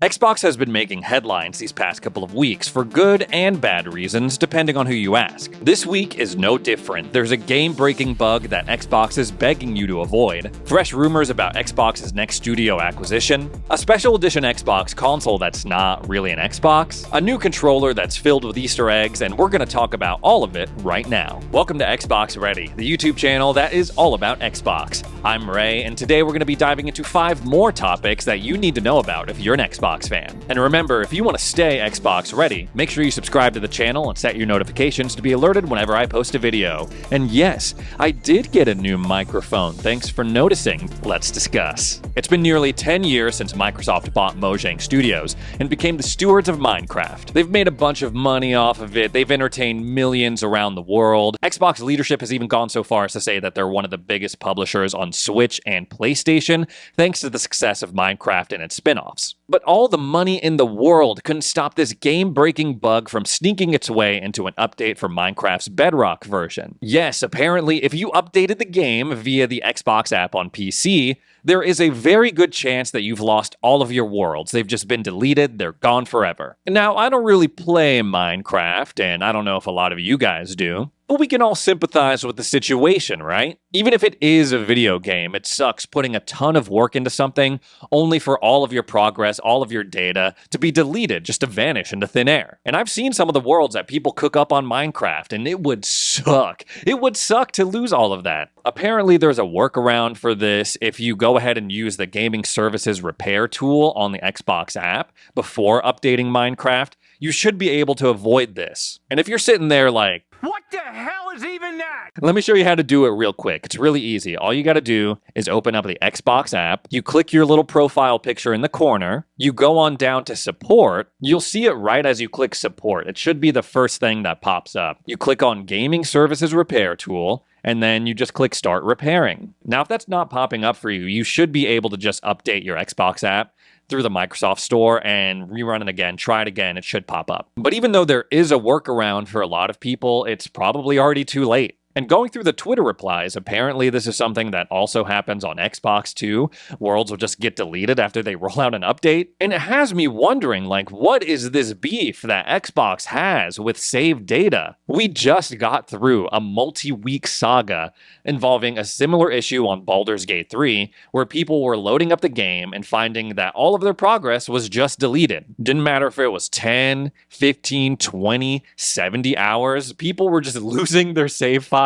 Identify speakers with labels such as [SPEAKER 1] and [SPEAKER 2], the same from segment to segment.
[SPEAKER 1] Xbox has been making headlines these past couple of weeks for good and bad reasons, depending on who you ask. This week is no different. There's a game-breaking bug that Xbox is begging you to avoid, fresh rumors about Xbox's next studio acquisition, a special edition Xbox console that's not really an Xbox, a new controller that's filled with Easter eggs, and we're going to talk about all of it right now. Welcome to Xbox Ready, the YouTube channel that is all about Xbox. I'm Ray, and today we're going to be diving into 5 more topics that you need to know about if you're an Xbox fan. And remember, if you want to stay Xbox ready, make sure you subscribe to the channel and set your notifications to be alerted whenever I post a video. And yes, I did get a new microphone. Thanks for noticing. Let's discuss. It's been nearly 10 years since Microsoft bought Mojang Studios and became the stewards of Minecraft. They've made a bunch of money off of it. They've entertained millions around the world. Xbox leadership has even gone so far as to say that they're one of the biggest publishers on Switch and PlayStation, thanks to the success of Minecraft and its spin-offs. But all the money in the world couldn't stop this game-breaking bug from sneaking its way into an update for Minecraft's Bedrock version. Yes, apparently, if you updated the game via the Xbox app on PC, there is a very good chance that you've lost all of your worlds. They've just been deleted, they're gone forever. Now, I don't really play Minecraft, and I don't know if a lot of you guys do, but we can all sympathize with the situation, right? Even if it is a video game, it sucks putting a ton of work into something only for all of your progress, all of your data to be deleted, just to vanish into thin air. And I've seen some of the worlds that people cook up on Minecraft, and it would suck. It would suck to lose all of that. Apparently, there's a workaround for this. If you go ahead and use the gaming services repair tool on the Xbox app before updating Minecraft, you should be able to avoid this. And if you're sitting there like,
[SPEAKER 2] what the hell is even that?
[SPEAKER 1] let me show you how to do it real quick. It's really easy. All you got to do is open up the Xbox app. You click your little profile picture in the corner. You go on down to support. You'll see it right as you click support. It should be the first thing that pops up. You click on Gaming Services Repair Tool, and then you just click Start Repairing. Now, if that's not popping up for you, you should be able to just update your Xbox app through the Microsoft Store and rerun it again, try it again, it should pop up. But even though there is a workaround for a lot of people, it's probably already too late. And going through the Twitter replies, apparently this is something that also happens on Xbox too. Worlds will just get deleted after they roll out an update. And it has me wondering, like, what is this beef that Xbox has with saved data? We just got through a multi-week saga involving a similar issue on Baldur's Gate 3, where people were loading up the game and finding that all of their progress was just deleted. Didn't matter if it was 10, 15, 20, 70 hours, people were just losing their save files.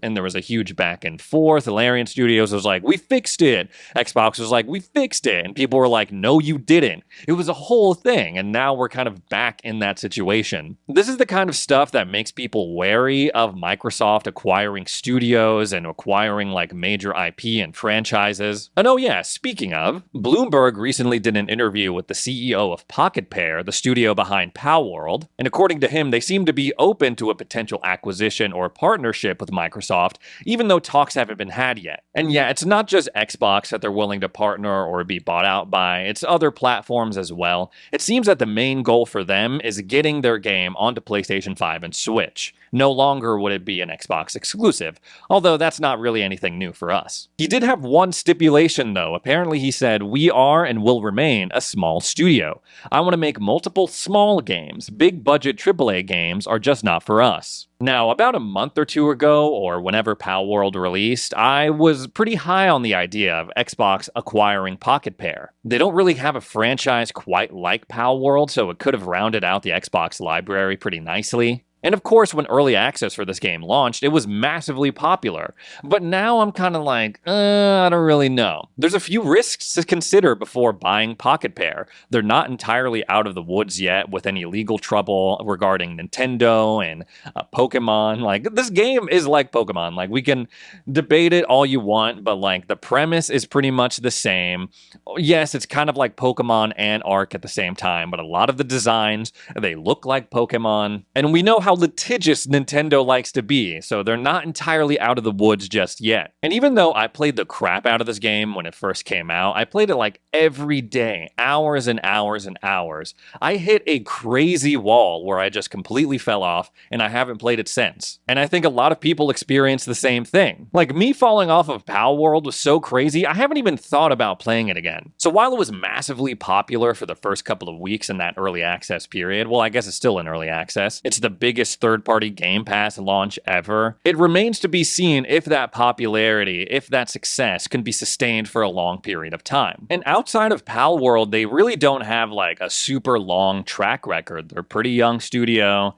[SPEAKER 1] And there was a huge back and forth. Larian Studios was like, we fixed it. Xbox was like, we fixed it. And people were like, no, you didn't. It was a whole thing. And now we're kind of back in that situation. This is the kind of stuff that makes people wary of Microsoft acquiring studios and acquiring like major IP and franchises. And oh yeah, speaking of, Bloomberg recently did an interview with the CEO of Pocket Pair, the studio behind Palworld. And according to him, they seem to be open to a potential acquisition or partnership with Microsoft, even though talks haven't been had yet. And yeah, it's not just Xbox that they're willing to partner or be bought out by, it's other platforms as well. It seems that the main goal for them is getting their game onto PlayStation 5 and Switch. No longer would it be an Xbox exclusive, although that's not really anything new for us. He did have one stipulation though. Apparently he said, we are and will remain a small studio. I want to make multiple small games. Big budget AAA games are just not for us. Now, about a month or two ago, or whenever Palworld released, I was pretty high on the idea of Xbox acquiring Pocket Pair. They don't really have a franchise quite like Palworld, so it could have rounded out the Xbox library pretty nicely. And of course, when early access for this game launched, it was massively popular. But now I'm kind of like, I don't really know. There's a few risks to consider before buying Pocket Pair. They're not entirely out of the woods yet with any legal trouble regarding Nintendo and Pokemon. Like, this game is like Pokemon. Like, we can debate it all you want, but like, the premise is pretty much the same. Yes, it's kind of like Pokemon and Ark at the same time, but a lot of the designs, they look like Pokemon. And we know how how litigious Nintendo likes to be, so they're not entirely out of the woods just yet. And even though I played the crap out of this game when it first came out, I played it like every day, hours and hours and hours. I hit a crazy wall where I just completely fell off, and I haven't played it since. And I think a lot of people experience the same thing. Like, me falling off of Palworld was so crazy, I haven't even thought about playing it again. So while it was massively popular for the first couple of weeks in that early access period, well, I guess it's still in early access, it's the biggest third-party Game Pass launch ever, it remains to be seen if that popularity, if that success can be sustained for a long period of time. And outside of Palworld, they really don't have like a super long track record. They're a pretty young studio.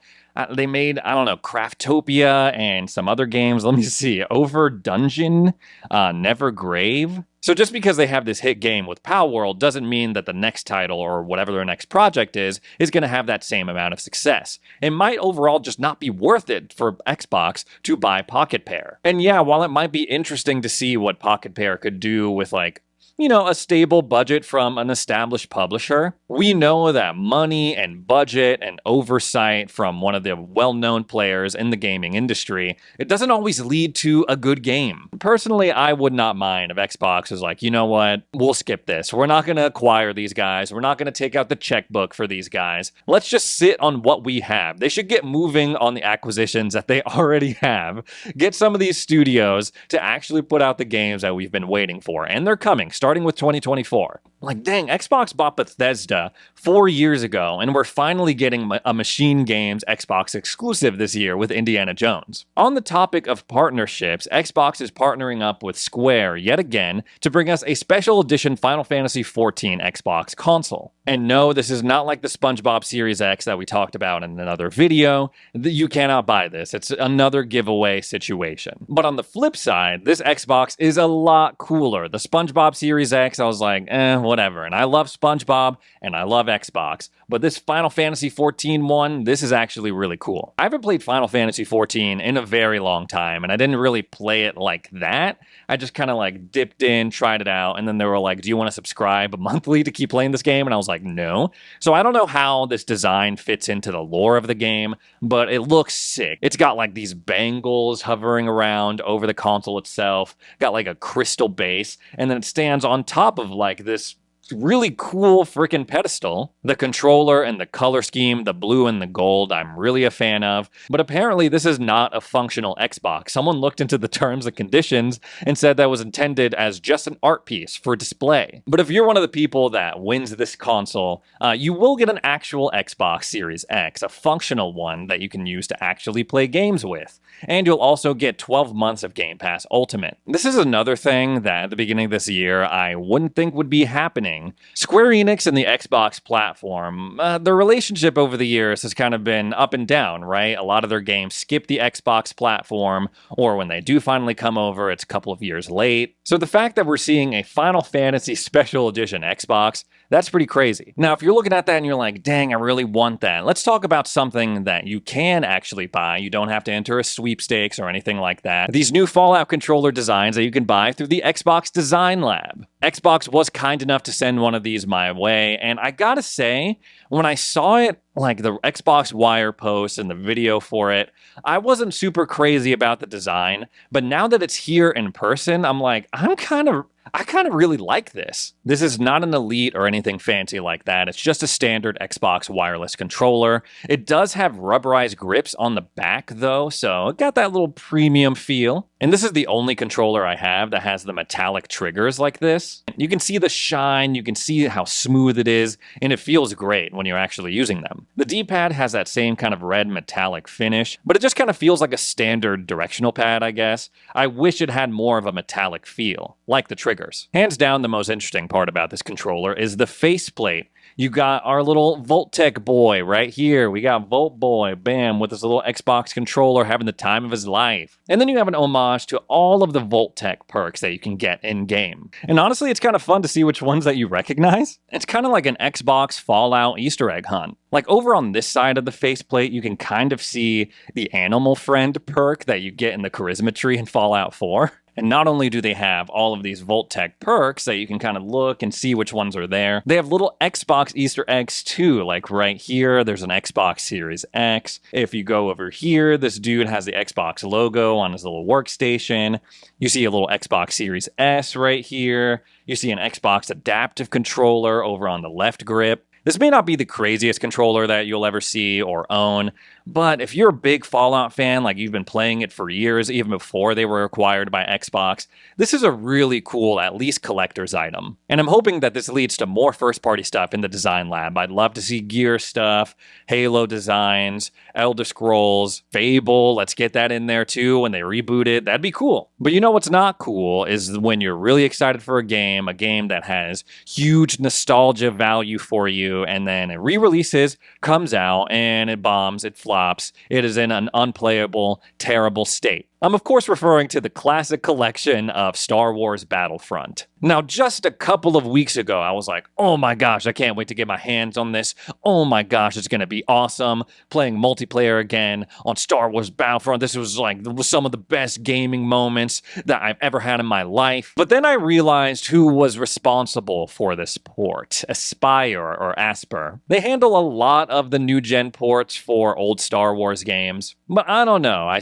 [SPEAKER 1] They made, I don't know, Craftopia and some other games. Let me see, Over Dungeon, Nevergrave. So just because they have this hit game with Palworld doesn't mean that the next title or whatever their next project is going to have that same amount of success. It might overall just not be worth it for Xbox to buy Pocket Pair. And yeah, while it might be interesting to see what Pocket Pair could do with like, you know, a stable budget from an established publisher, we know that money and budget and oversight from one of the well-known players in the gaming industry, it doesn't always lead to a good game. Personally, I would not mind if Xbox is like, you know what, we'll skip this. We're not going to acquire these guys. We're not going to take out the checkbook for these guys. Let's just sit on what we have. They should get moving on the acquisitions that they already have. Get some of these studios to actually put out the games that we've been waiting for. And they're coming, starting with 2024. Like, dang, Xbox bought Bethesda 4 years ago, and we're finally getting a Machine Games Xbox exclusive this year with Indiana Jones. On the topic of partnerships, Xbox is partnering up with Square yet again to bring us a special edition Final Fantasy XIV Xbox console. And no, this is not like the SpongeBob Series X that we talked about in another video. You cannot buy this. It's another giveaway situation. But on the flip side, this Xbox is a lot cooler. The SpongeBob Series X, I was like, whatever. And I love SpongeBob and I love Xbox. But this Final Fantasy XIV one, this is actually really cool. I haven't played Final Fantasy XIV in a very long time, and I didn't really play it like that. I just kind of like dipped in, tried it out, and then they were like, do you want to subscribe monthly to keep playing this game? And I was like, no. So I don't know how this design fits into the lore of the game, but it looks sick. It's got like these bangles hovering around over the console itself, got like a crystal base, and then it stands on top of like this really cool freaking pedestal. The controller and the color scheme, the blue and the gold, I'm really a fan of. But apparently this is not a functional Xbox. Someone looked into the terms and conditions and said that was intended as just an art piece for display. But if you're one of the people that wins this console, you will get an actual Xbox Series X, a functional one that you can use to actually play games with. And you'll also get 12 months of Game Pass Ultimate. This is another thing that at the beginning of this year I wouldn't think would be happening. Square Enix and the Xbox platform, their relationship over the years has kind of been up and down, right? A lot of their games skip the Xbox platform, or when they do finally come over, it's a couple of years late. So the fact that we're seeing a Final Fantasy Special Edition Xbox, that's pretty crazy. Now, if you're looking at that and you're like, dang, I really want that, let's talk about something that you can actually buy. You don't have to enter a sweepstakes or anything like that. These new Fallout controller designs that you can buy through the Xbox Design Lab. Xbox was kind enough to send one of these my way, and I gotta say, when I saw it, like the Xbox Wire post and the video for it, I wasn't super crazy about the design, but now that it's here in person, I'm like, I kind of really like this. This is not an Elite or anything fancy like that. It's just a standard Xbox wireless controller. It does have rubberized grips on the back though, so it got that little premium feel. And this is the only controller I have that has the metallic triggers like this. You can see the shine, you can see how smooth it is, and it feels great when you're actually using them. The D-pad has that same kind of red metallic finish, but it just kind of feels like a standard directional pad, I guess. I wish it had more of a metallic feel, like the triggers. Hands down, the most interesting part about this controller is the faceplate. You got our little Voltec boy right here. We got Volt Boy, bam, with this little Xbox controller having the time of his life. And then you have an homage to all of the Voltec perks that you can get in-game. And honestly, it's kind of fun to see which ones that you recognize. It's kind of like an Xbox Fallout Easter egg hunt. Like over on this side of the faceplate, you can kind of see the Animal Friend perk that you get in the Charisma tree in Fallout 4. And not only do they have all of these Vault-Tec perks that you can kind of look and see which ones are there, they have little Xbox Easter eggs too. Like right here, there's an Xbox Series X. If you go over here, this dude has the Xbox logo on his little workstation. You see a little Xbox Series S right here. You see an Xbox adaptive controller over on the left grip. This may not be the craziest controller that you'll ever see or own, but if you're a big Fallout fan, like you've been playing it for years, even before they were acquired by Xbox, this is a really cool, at least collector's item. And I'm hoping that this leads to more first-party stuff in the design lab. I'd love to see Gear stuff, Halo designs, Elder Scrolls, Fable, let's get that in there too when they reboot it. That'd be cool. But you know what's not cool is when you're really excited for a game that has huge nostalgia value for you, and then it re-releases, comes out, and it bombs, it flops. It is in an unplayable, terrible state. I'm of course referring to the classic collection of Star Wars Battlefront. Now, just a couple of weeks ago, I was like, oh my gosh, I can't wait to get my hands on this. Oh my gosh, it's going to be awesome. Playing multiplayer again on Star Wars Battlefront. This was like some of the best gaming moments that I've ever had in my life. But then I realized who was responsible for this port. Aspyr or Asper. They handle a lot of the new gen ports for old Star Wars games. But I don't know. I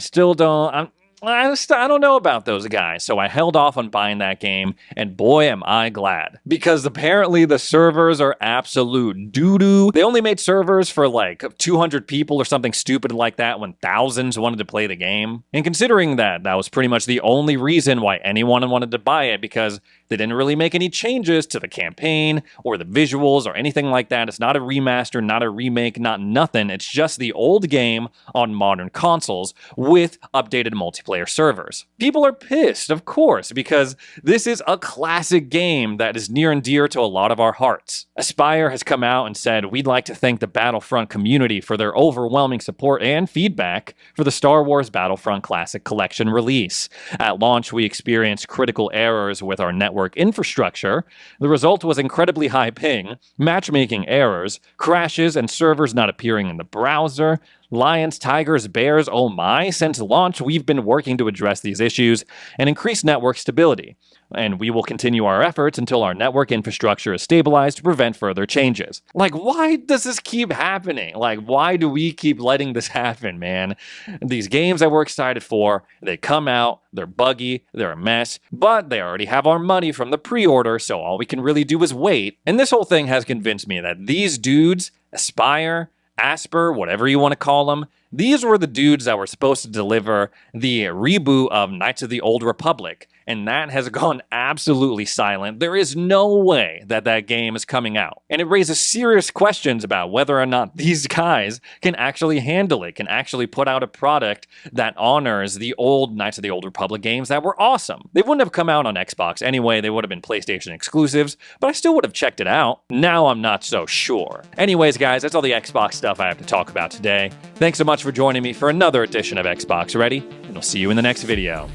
[SPEAKER 1] don't know about those guys, so I held off on buying that game, and boy am I glad. Because apparently the servers are absolute doo-doo. They only made servers for like 200 people or something stupid like that when thousands wanted to play the game. And considering that was pretty much the only reason why anyone wanted to buy it, because they didn't really make any changes to the campaign or the visuals or anything like that. It's not a remaster, not a remake, not nothing. It's just the old game on modern consoles with updated multiplayer servers. People are pissed, of course, because this is a classic game that is near and dear to a lot of our hearts. Aspyr has come out and said, we'd like to thank the Battlefront community for their overwhelming support and feedback for the Star Wars Battlefront Classic Collection release. At launch, we experienced critical errors with our network infrastructure. The result was incredibly high ping, matchmaking errors, crashes, and servers not appearing in the browser. Lions, tigers, bears, oh my. Since launch, we've been working to address these issues and increase network stability. And we will continue our efforts until our network infrastructure is stabilized to prevent further changes. Like, why does this keep happening? Like, why do we keep letting this happen, man? These games that we're excited for, they come out, they're buggy, they're a mess, but they already have our money from the pre-order, so all we can really do is wait. And this whole thing has convinced me that these dudes, Aspyr, Asper, whatever you want to call them, these were the dudes that were supposed to deliver the reboot of Knights of the Old Republic, and that has gone absolutely silent. There is no way that that game is coming out. And it raises serious questions about whether or not these guys can actually handle it, can actually put out a product that honors the old Knights of the Old Republic games that were awesome. They wouldn't have come out on Xbox anyway, they would have been PlayStation exclusives, but I still would have checked it out. Now I'm not so sure. Anyways, guys, that's all the Xbox stuff I have to talk about today. Thanks so much for joining me for another edition of Xbox Ready, and I'll see you in the next video.